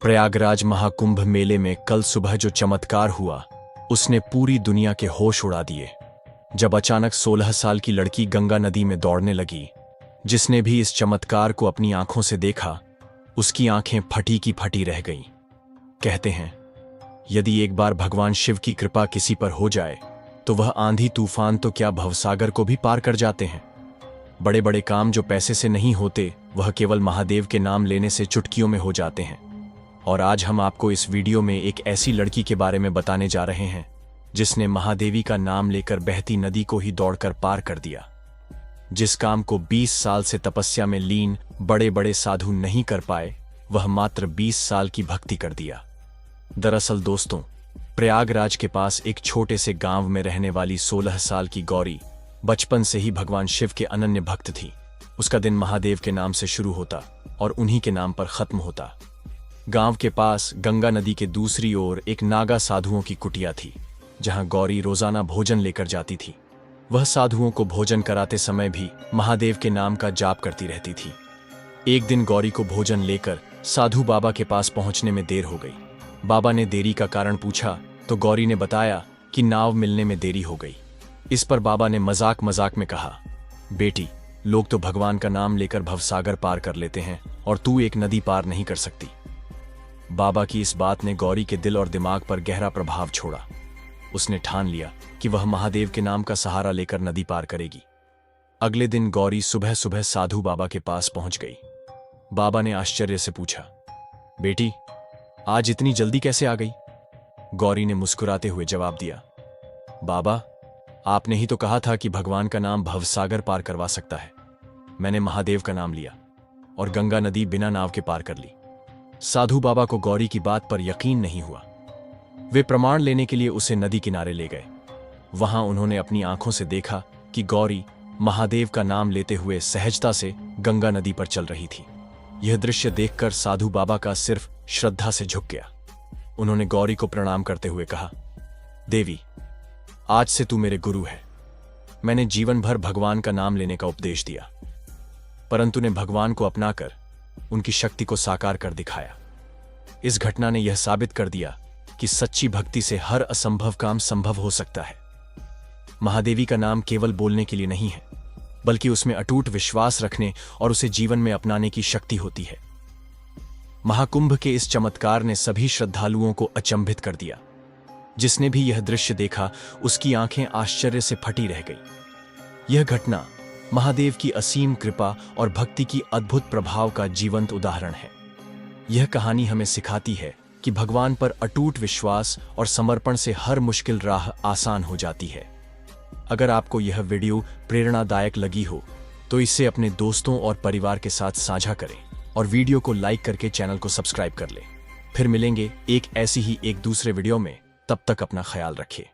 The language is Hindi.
प्रयागराज महाकुंभ मेले में कल सुबह जो चमत्कार हुआ उसने पूरी दुनिया के होश उड़ा दिए। जब अचानक 16 साल की लड़की गंगा नदी में दौड़ने लगी, जिसने भी इस चमत्कार को अपनी आंखों से देखा उसकी आंखें फटी की फटी रह गईं। कहते हैं यदि एक बार भगवान शिव की कृपा किसी पर हो जाए तो वह आंधी तूफान तो क्या भवसागर को भी पार कर जाते हैं। बड़े बड़े काम जो पैसे से नहीं होते वह केवल महादेव के नाम लेने से चुटकियों में हो जाते हैं। और आज हम आपको इस वीडियो में एक ऐसी लड़की के बारे में बताने जा रहे हैं जिसने महादेवी का नाम लेकर बहती नदी को ही दौड़कर पार कर दिया। जिस काम को 20 साल से तपस्या में लीन बड़े बड़े साधु नहीं कर पाए, वह मात्र 20 साल की भक्ति कर दिया। दरअसल दोस्तों, प्रयागराज के पास एक छोटे से गांव में रहने वाली 16 साल की गौरी बचपन से ही भगवान शिव के अनन्य भक्त थी। उसका दिन महादेव के नाम से शुरू होता और उन्हीं के नाम पर खत्म होता। गांव के पास गंगा नदी के दूसरी ओर एक नागा साधुओं की कुटिया थी, जहां गौरी रोजाना भोजन लेकर जाती थी। वह साधुओं को भोजन कराते समय भी महादेव के नाम का जाप करती रहती थी। एक दिन गौरी को भोजन लेकर साधु बाबा के पास पहुंचने में देर हो गई। बाबा ने देरी का कारण पूछा तो गौरी ने बताया कि नाव मिलने में देरी हो गई। इस पर बाबा ने मजाक मजाक में कहा, बेटी, लोग तो भगवान का नाम लेकर भवसागर पार कर लेते हैं और तू एक नदी पार नहीं कर सकती। बाबा की इस बात ने गौरी के दिल और दिमाग पर गहरा प्रभाव छोड़ा। उसने ठान लिया कि वह महादेव के नाम का सहारा लेकर नदी पार करेगी। अगले दिन गौरी सुबह सुबह साधु बाबा के पास पहुंच गई। बाबा ने आश्चर्य से पूछा, बेटी, आज इतनी जल्दी कैसे आ गई? गौरी ने मुस्कुराते हुए जवाब दिया, बाबा, आपने ही तो कहा था कि भगवान का नाम भवसागर पार करवा सकता है। मैंने महादेव का नाम लिया और गंगा नदी बिना नाव के पार कर ली। साधु बाबा को गौरी की बात पर यकीन नहीं हुआ। वे प्रमाण लेने के लिए उसे नदी किनारे ले गए। वहां उन्होंने अपनी आंखों से देखा कि गौरी महादेव का नाम लेते हुए सहजता से गंगा नदी पर चल रही थी। यह दृश्य देखकर साधु बाबा का सिर्फ श्रद्धा से झुक गया। उन्होंने गौरी को प्रणाम करते हुए कहा, देवी, आज से तू मेरे गुरु है। मैंने जीवन भर भगवान का नाम लेने का उपदेश दिया, परंतु ने भगवान को अपनाकर उनकी शक्ति को साकार कर दिखाया। इस घटना ने यह साबित कर दिया कि सच्ची भक्ति से हर असंभव काम संभव हो सकता है। महादेवी का नाम केवल बोलने के लिए नहीं है, बल्कि उसमें अटूट विश्वास रखने और उसे जीवन में अपनाने की शक्ति होती है। महाकुंभ के इस चमत्कार ने सभी श्रद्धालुओं को अचंभित कर दिया। जिसने भी यह दृश्य देखा उसकी आंखें आश्चर्य से फटी रह गई। यह घटना महादेव की असीम कृपा और भक्ति की अद्भुत प्रभाव का जीवंत उदाहरण है। यह कहानी हमें सिखाती है कि भगवान पर अटूट विश्वास और समर्पण से हर मुश्किल राह आसान हो जाती है। अगर आपको यह वीडियो प्रेरणादायक लगी हो तो इसे अपने दोस्तों और परिवार के साथ साझा करें और वीडियो को लाइक करके चैनल को सब्सक्राइब कर लें। फिर मिलेंगे एक ऐसी ही एक दूसरे वीडियो में। तब तक अपना ख्याल रखें।